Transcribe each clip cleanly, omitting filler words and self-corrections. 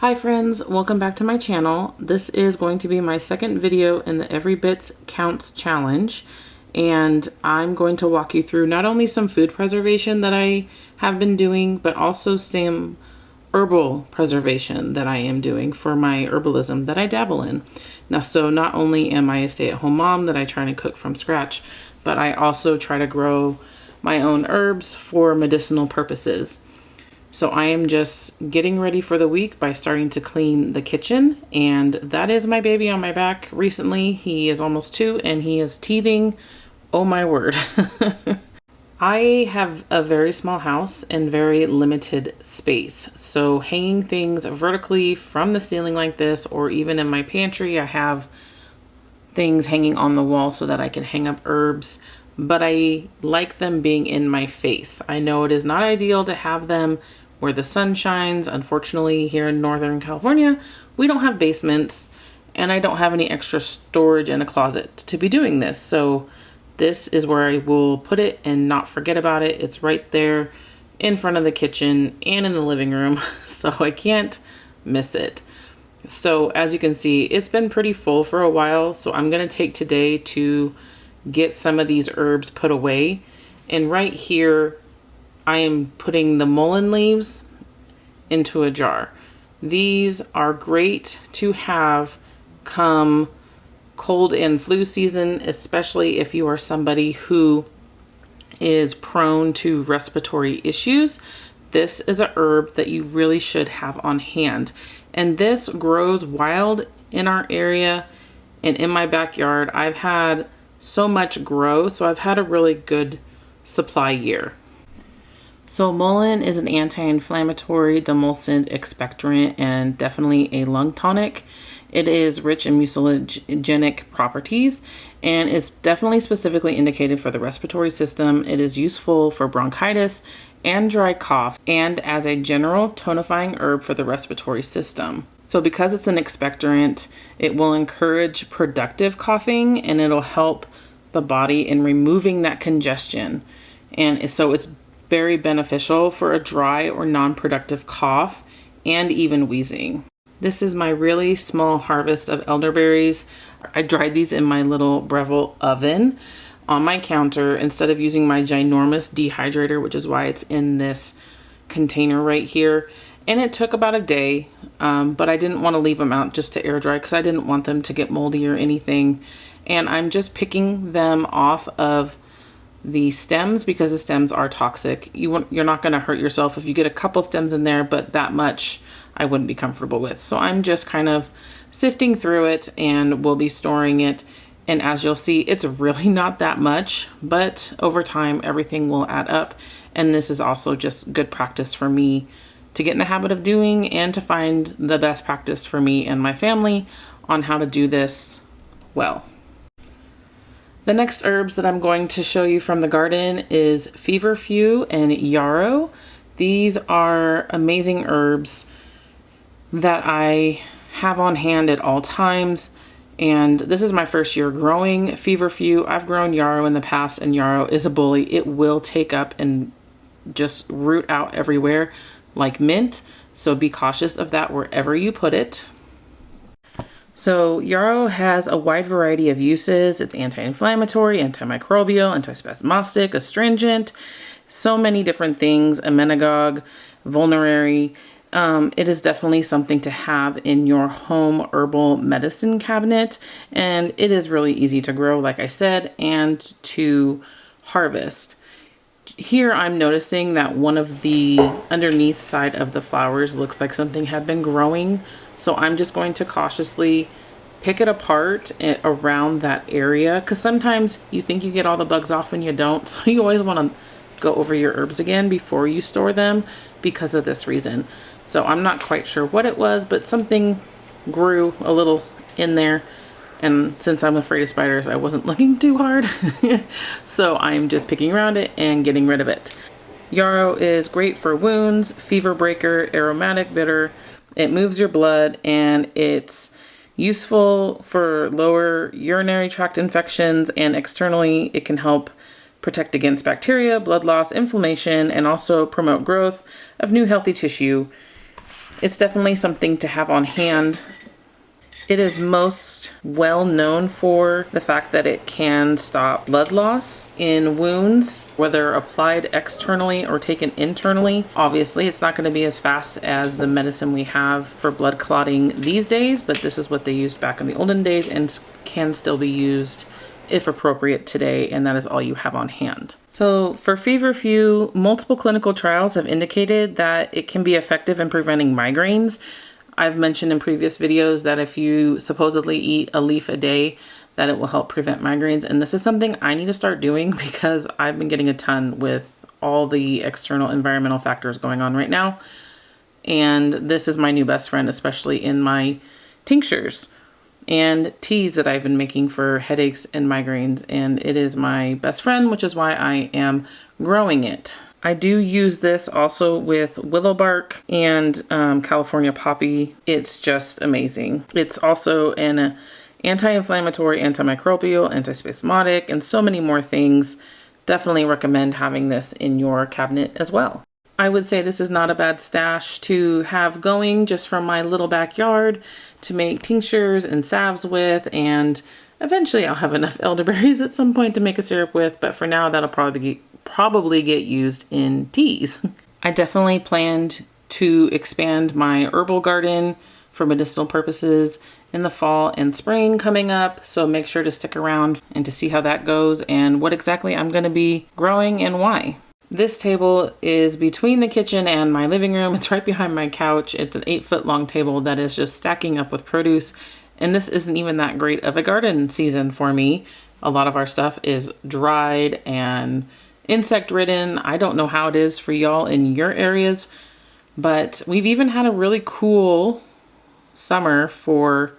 Hi friends, welcome back to my channel. This is going to be my second video in the Every Bit Counts challenge, and I'm going to walk you through not only some food preservation that I have been doing, but also some herbal preservation that I am doing for my herbalism that I dabble in. Now, so not only am I a stay-at-home mom that I try to cook from scratch, but I also try to grow my own herbs for medicinal purposes. So I am just getting ready for the week by starting to clean the kitchen, and that is my baby on my back recently. He is almost 2 and he is teething. Oh my word. I have a very small house and very limited space. So hanging things vertically from the ceiling like this, or even in my pantry, I have things hanging on the wall so that I can hang up herbs, but I like them being in my face. I know it is not ideal to have them where the sun shines. Unfortunately, here in Northern California, we don't have basements, and I don't have any extra storage in a closet to be doing this. So this is where I will put it and not forget about it. It's right there in front of the kitchen and in the living room, so I can't miss it. So as you can see, it's been pretty full for a while, so I'm gonna take today to get some of these herbs put away. And right here, I am putting the mullen leaves into a jar. These are great to have come cold and flu season, especially if you are somebody who is prone to respiratory issues. This is a herb that you really should have on hand. And this grows wild in our area and in my backyard. I've had so much grow, so I've had a really good supply year. So mullen is an anti-inflammatory, demulcent, expectorant, and definitely a lung tonic. It is rich in mucilagenic properties and is definitely specifically indicated for the respiratory system. It is useful for bronchitis and dry cough, and as a general tonifying herb for the respiratory system. So because it's an expectorant, it will encourage productive coughing, and it'll help the body in removing that congestion. And so it's very beneficial for a dry or non-productive cough and even wheezing. This is my really small harvest of elderberries. I dried these in my little Breville oven on my counter instead of using my ginormous dehydrator, which is why it's in this container right here. And it took about a day, but I didn't want to leave them out just to air dry because I didn't want them to get moldy or anything. And I'm just picking them off of the stems because the stems are toxic. You're not going to hurt yourself if you get a couple stems in there, but that much I wouldn't be comfortable with. So I'm just kind of sifting through it, and we'll be storing it. And as you'll see, it's really not that much, but over time everything will add up. And this is also just good practice for me to get in the habit of doing, and to find the best practice for me and my family on how to do this well. The next herbs that I'm going to show you from the garden is feverfew and yarrow. These are amazing herbs that I have on hand at all times. And this is my first year growing feverfew. I've grown yarrow in the past, and yarrow is a bully. It will take up and just root out everywhere like mint. So be cautious of that wherever you put it. So yarrow has a wide variety of uses. It's anti-inflammatory, antimicrobial, antispasmodic, astringent, so many different things, emmenagogue, vulnerary. It is definitely something to have in your home herbal medicine cabinet, and it is really easy to grow, like I said, and to harvest. Here I'm noticing that one of the underneath side of the flowers looks like something had been growing. So I'm just going to cautiously pick it apart around that area, because sometimes you think you get all the bugs off and you don't. So you always want to go over your herbs again before you store them because of this reason. So I'm not quite sure what it was, but something grew a little in there. And since I'm afraid of spiders, I wasn't looking too hard. So I'm just picking around it and getting rid of it. Yarrow is great for wounds, fever breaker, aromatic bitter. It moves your blood, and it's useful for lower urinary tract infections, and externally it can help protect against bacteria, blood loss, inflammation, and also promote growth of new healthy tissue. It's definitely something to have on hand. It is most well known for the fact that it can stop blood loss in wounds, whether applied externally or taken internally. Obviously, it's not going to be as fast as the medicine we have for blood clotting these days, but this is what they used back in the olden days and can still be used if appropriate today, and that is all you have on hand. So for feverfew, multiple clinical trials have indicated that it can be effective in preventing migraines. I've mentioned in previous videos that if you supposedly eat a leaf a day, that it will help prevent migraines. And this is something I need to start doing because I've been getting a ton with all the external environmental factors going on right now. And this is my new best friend, especially in my tinctures and teas that I've been making for headaches and migraines. And it is my best friend, which is why I am growing it. I do use this also with willow bark and California poppy. It's just amazing. It's also an anti-inflammatory, antimicrobial, antispasmodic, and so many more things. Definitely recommend having this in your cabinet as well. I would say this is not a bad stash to have going just from my little backyard to make tinctures and salves with, and eventually I'll have enough elderberries at some point to make a syrup with, but for now that'll probably get used in teas. I definitely planned to expand my herbal garden for medicinal purposes in the fall and spring coming up, so make sure to stick around and to see how that goes and what exactly I'm going to be growing and why. This table is between the kitchen and my living room. It's right behind my couch. It's an 8-foot long table that is just stacking up with produce, and this isn't even that great of a garden season for me. A lot of our stuff is dried and insect ridden. I don't know how it is for y'all in your areas, but we've even had a really cool summer for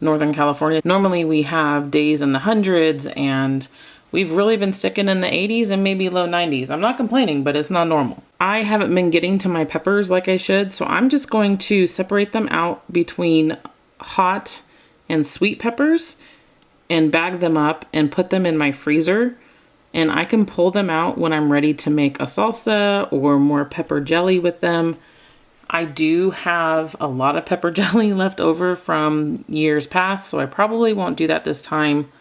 Northern California. Normally we have days in the hundreds, and we've really been sticking in the 80s and maybe low 90s. I'm not complaining, but it's not normal. I haven't been getting to my peppers like I should, so I'm just going to separate them out between hot and sweet peppers and bag them up and put them in my freezer. And I can pull them out when I'm ready to make a salsa or more pepper jelly with them. I do have a lot of pepper jelly left over from years past, so I probably won't do that this time.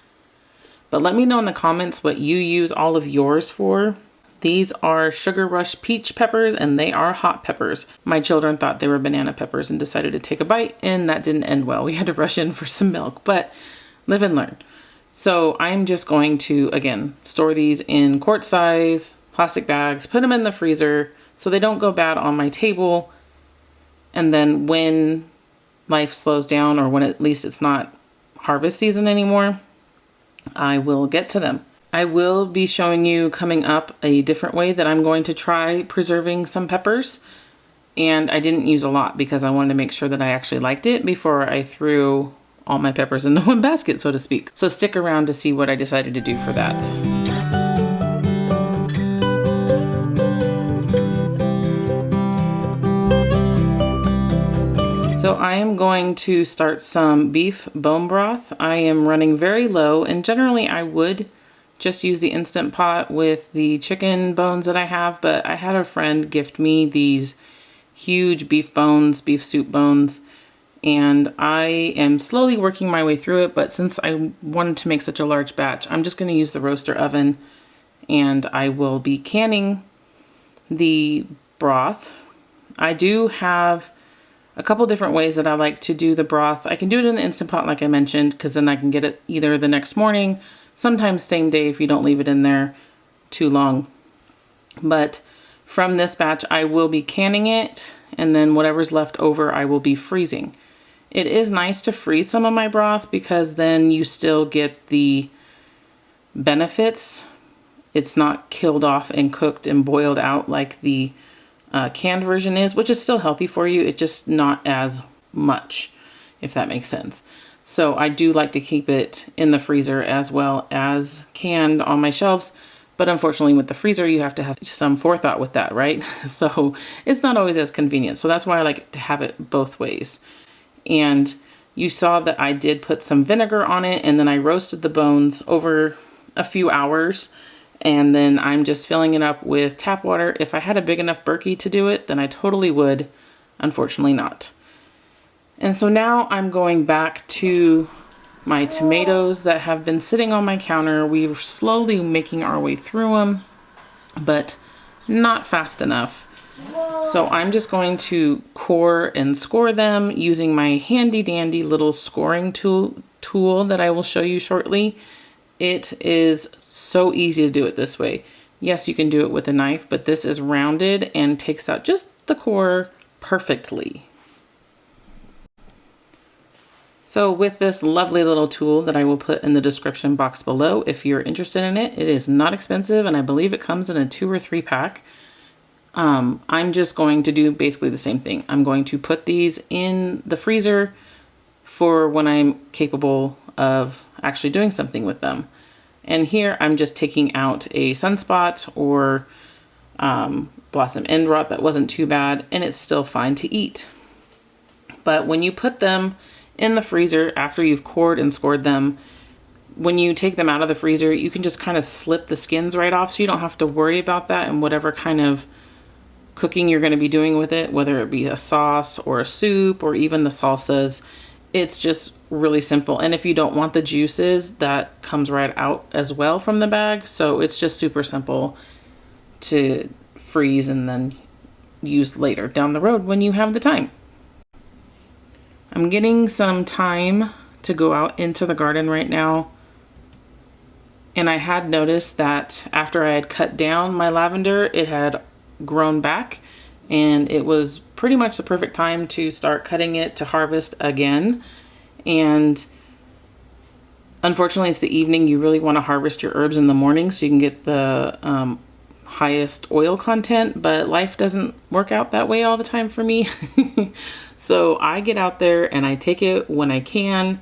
But let me know in the comments what you use all of yours for. These are Sugar Rush peach peppers, and they are hot peppers. My children thought they were banana peppers and decided to take a bite, and that didn't end well. We had to rush in for some milk, but live and learn. So I'm just going to, again, store these in quart size plastic bags, put them in the freezer so they don't go bad on my table. And then when life slows down, or when at least it's not harvest season anymore, I will get to them. I will be showing you coming up a different way that I'm going to try preserving some peppers. And I didn't use a lot because I wanted to make sure that I actually liked it before I threw all my peppers into one basket, so to speak. So stick around to see what I decided to do for that. So I am going to start some beef bone broth. I am running very low, and generally I would just use the Instant Pot with the chicken bones that I have, but I had a friend gift me these huge beef bones, beef soup bones, and I am slowly working my way through it, but since I wanted to make such a large batch, I'm just going to use the roaster oven, and I will be canning the broth. I do have a couple different ways that I like to do the broth. I can do it in the Instant Pot like I mentioned, because then I can get it either the next morning, sometimes same day if you don't leave it in there too long. But from this batch, I will be canning it, and then whatever's left over, I will be freezing. It is nice to freeze some of my broth because then you still get the benefits. It's not killed off and cooked and boiled out like the canned version is, which is still healthy for you. It's just not as much, if that makes sense. So I do like to keep it in the freezer as well as canned on my shelves. But unfortunately with the freezer, you have to have some forethought with that, right? So it's not always as convenient. So that's why I like to have it both ways. And you saw that I did put some vinegar on it, and then I roasted the bones over a few hours. And then I'm just filling it up with tap water. If I had a big enough Berkey to do it, then I totally would. unfortunately not. And so now I'm going back to my tomatoes that have been sitting on my counter. We're slowly making our way through them, but not fast enough. So I'm just going to core and score them using my handy dandy little scoring tool that I will show you shortly. It is so easy to do it this way. Yes, you can do it with a knife, but this is rounded and takes out just the core perfectly. So with this lovely little tool that I will put in the description box below, if you're interested in it, it is not expensive, and I believe it comes in a 2 or 3 pack. I'm just going to do basically the same thing. I'm going to put these in the freezer for when I'm capable of actually doing something with them. And here I'm just taking out a sunspot or blossom end rot that wasn't too bad, and it's still fine to eat. But when you put them in the freezer after you've cored and scored them, when you take them out of the freezer, you can just kind of slip the skins right off, so you don't have to worry about that in whatever kind of cooking you're going to be doing with it, whether it be a sauce or a soup or even the salsas. It's just really simple. And if you don't want the juices, that comes right out as well from the bag. So it's just super simple to freeze and then use later down the road when you have the time. I'm getting some time to go out into the garden right now. And I had noticed that after I had cut down my lavender, it had grown back, and it was pretty much the perfect time to start cutting it to harvest again. And unfortunately, it's the evening. You really want to harvest your herbs in the morning so you can get the highest oil content, but life doesn't work out that way all the time for me. So I get out there and I take it when I can.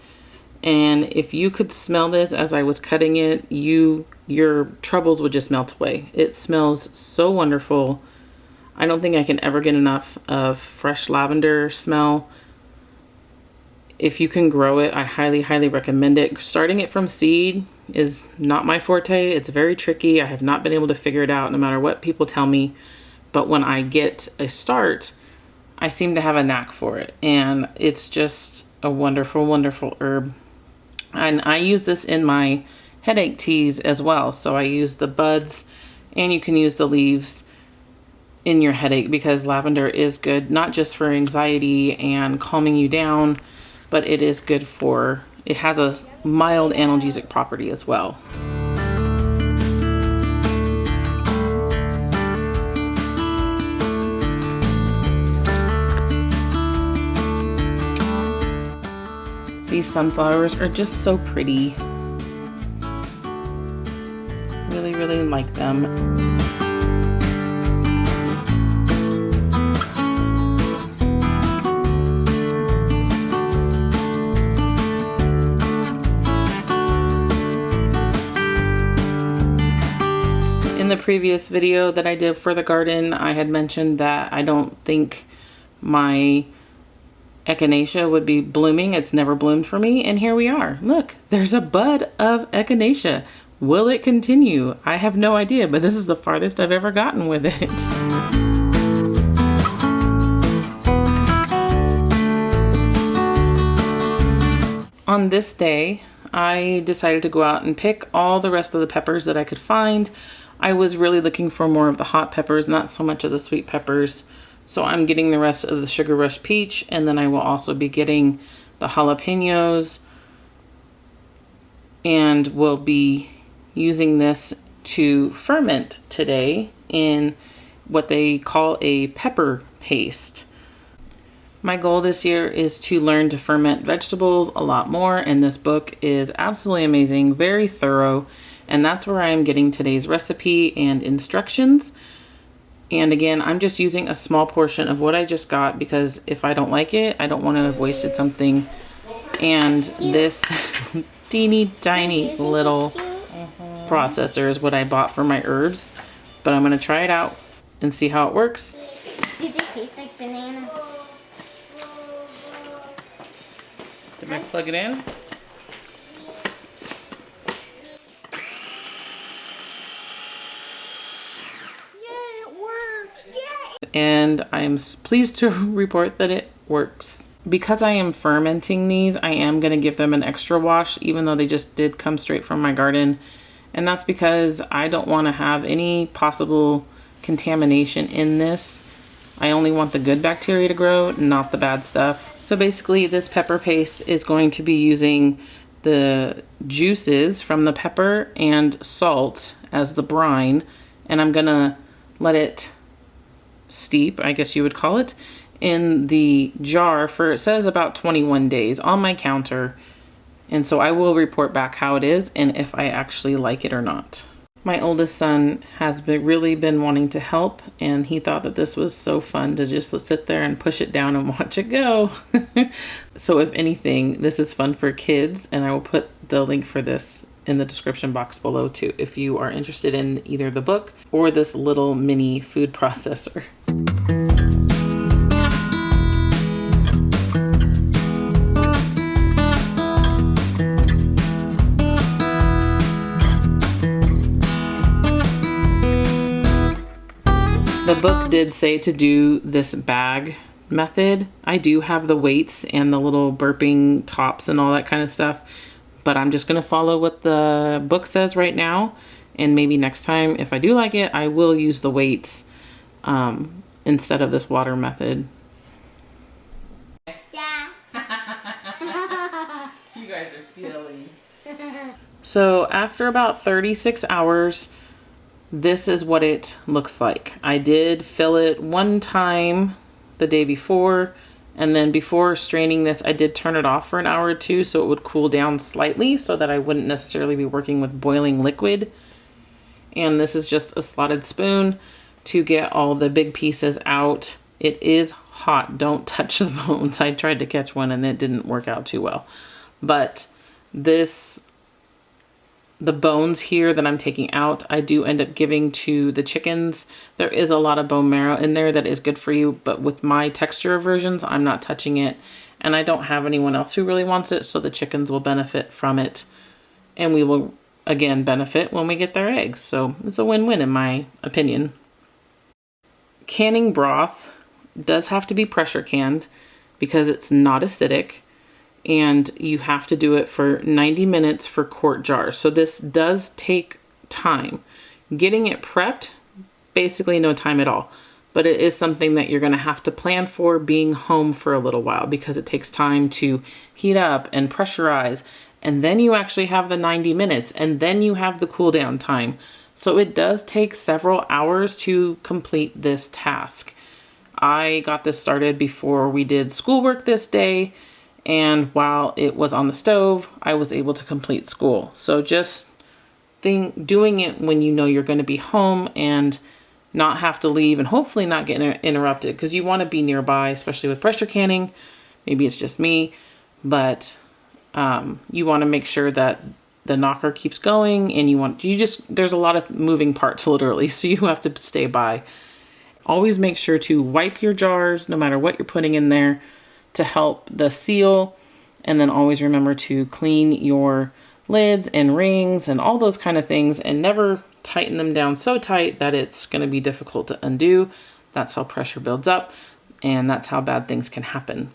And if you could smell this as I was cutting it, your troubles would just melt away. It smells so wonderful. I don't think I can ever get enough of fresh lavender smell. If you can grow it, I highly, highly recommend it. Starting it from seed is not my forte. It's very tricky. I have not been able to figure it out no matter what people tell me. But when I get a start, I seem to have a knack for it. And it's just a wonderful, wonderful herb. And I use this in my headache teas as well. So I use the buds, and you can use the leaves in your headache, because lavender is good not just for anxiety and calming you down, but it is good for, it has a mild analgesic property as well. These sunflowers are just so pretty. Really, really like them. In the previous video that I did for the garden, I had mentioned that I don't think my echinacea would be blooming. It's never bloomed for me, and here we are. Look, there's a bud of echinacea. Will it continue? I have no idea, but this is the farthest I've ever gotten with it. On this day, I decided to go out and pick all the rest of the peppers that I could find. I was really looking for more of the hot peppers, not so much of the sweet peppers. So I'm getting the rest of the Sugar Rush Peach, and then I will also be getting the jalapenos, and we'll be using this to ferment today in what they call a pepper paste. My goal this year is to learn to ferment vegetables a lot more, and this book is absolutely amazing, very thorough, and that's where I am getting today's recipe and instructions. And again, I'm just using a small portion of what I just got, because if I don't like it, I don't want to have wasted something. And this teeny tiny little processor is what I bought for my herbs, but I'm going to try it out and see how it works. Did it taste like banana? Did I plug it in? and I'm pleased to report that it works. Because I am fermenting these, I am going to give them an extra wash, even though they just did come straight from my garden. And that's because I don't want to have any possible contamination in this. I only want the good bacteria to grow, not the bad stuff. So basically this pepper paste is going to be using the juices from the pepper and salt as the brine, and I'm gonna let it steep, I guess you would call it, in the jar for, it says about 21 days on my counter. And so I will report back how it is and if I actually like it or not. My oldest son has really been wanting to help, and he thought that this was so fun to just sit there and push it down and watch it go. So if anything, this is fun for kids, and I will put the link for this in the description box below too, if you are interested in either the book or this little mini food processor. The book did say to do this bag method. I do have the weights and the little burping tops and all that kind of stuff, but I'm just going to follow what the book says right now, and maybe next time, if I do like it, I will use the weights instead of this water method. Yeah. You guys are silly. So after about 36 hours, this is what it looks like. I did fill it one time the day before, and then before straining this, I did turn it off for an hour or two so it would cool down slightly so that I wouldn't necessarily be working with boiling liquid. And this is just a slotted spoon to get all the big pieces out. It is hot. Don't touch the bones. I tried to catch one and it didn't work out too well. But the bones here that I'm taking out, I do end up giving to the chickens. There is a lot of bone marrow in there that is good for you, but with my texture versions, I'm not touching it, and I don't have anyone else who really wants it, so the chickens will benefit from it, and we will again benefit when we get their eggs. So it's a win-win in my opinion. Canning broth does have to be pressure canned because it's not acidic, and you have to do it for 90 minutes for quart jars. So this does take time. Getting it prepped, basically no time at all. But it is something that you're going to have to plan for being home for a little while, because it takes time to heat up and pressurize. And then you actually have the 90 minutes, and then you have the cool down time. So it does take several hours to complete this task. I got this started before we did schoolwork this day, and while it was on the stove, I was able to complete school. So just doing it when you know you're going to be home and not have to leave, and hopefully not get interrupted, because you want to be nearby, especially with pressure canning. Maybe it's just me, but you want to make sure that the knocker keeps going, and there's a lot of moving parts literally, so you have to stay by. Always make sure to wipe your jars, no matter what you're putting in there, to help the seal, and then always remember to clean your lids and rings and all those kind of things, and never tighten them down so tight that it's going to be difficult to undo. That's how pressure builds up, and that's how bad things can happen.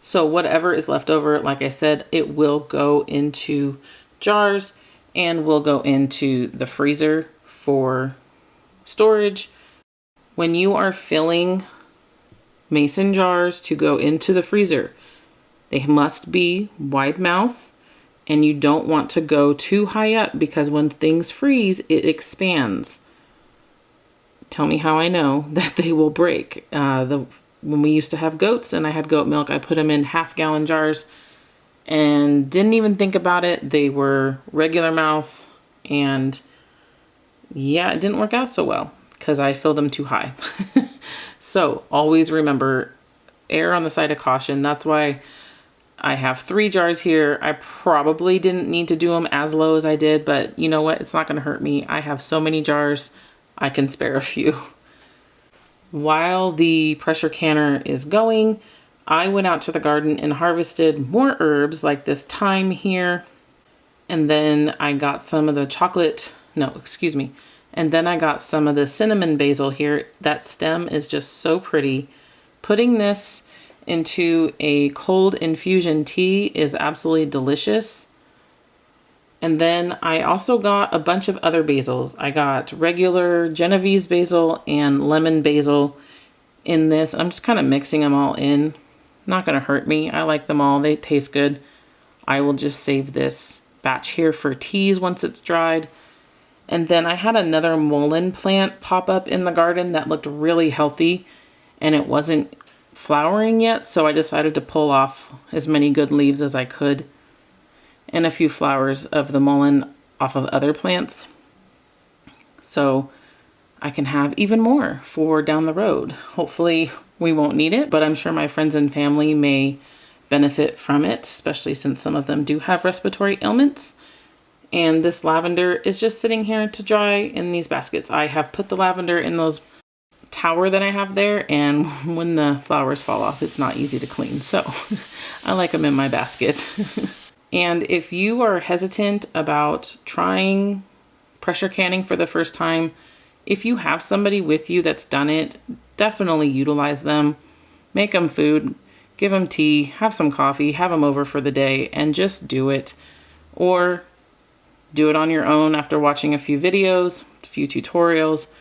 So whatever is left over, like I said, it will go into jars and will go into the freezer for storage. When you are filling mason jars to go into the freezer, they must be wide mouth, and you don't want to go too high up, because when things freeze, it expands. Tell me how I know that they will break. When we used to have goats and I had goat milk, I put them in half-gallon jars and didn't even think about it. They were regular mouth, and yeah, it didn't work out so well because I filled them too high. So always remember, err on the side of caution. That's why I have 3 jars here. I probably didn't need to do them as low as I did, but you know what? It's not going to hurt me. I have so many jars, I can spare a few. While the pressure canner is going, I went out to the garden and harvested more herbs like this thyme here. And then I got some of the And then I got some of the cinnamon basil here. That stem is just so pretty. Putting this into a cold infusion tea is absolutely delicious. And then I also got a bunch of other basils. I got regular Genovese basil and lemon basil in this. I'm just kind of mixing them all in. Not going to hurt me. I like them all. They taste good. I will just save this batch here for teas once it's dried. And then I had another mullen plant pop up in the garden that looked really healthy, and it wasn't flowering yet, so I decided to pull off as many good leaves as I could and a few flowers of the mullen off of other plants, so I can have even more for down the road. Hopefully we won't need it, but I'm sure my friends and family may benefit from it, especially since some of them do have respiratory ailments. And this lavender is just sitting here to dry in these baskets. I have put the lavender in those tower that I have there, and when the flowers fall off, it's not easy to clean, so I like them in my basket. And if you are hesitant about trying pressure canning for the first time, if you have somebody with you that's done it, definitely utilize them. Make them food, give them tea, have some coffee, have them over for the day, and just do it. Or do it on your own after watching a few videos, a few tutorials.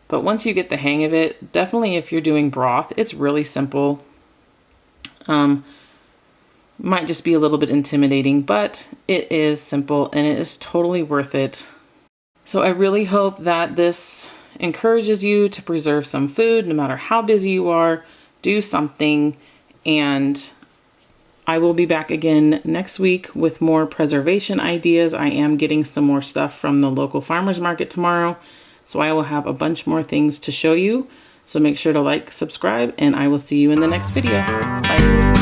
But once you get the hang of it, definitely if you're doing broth, it's really simple. Might just be a little bit intimidating, but it is simple and it is totally worth it. So I really hope that this encourages you to preserve some food, no matter how busy you are, do something. And I will be back again next week with more preservation ideas. I am getting some more stuff from the local farmers market tomorrow, so I will have a bunch more things to show you. So make sure to like, subscribe, and I will see you in the next video. Bye.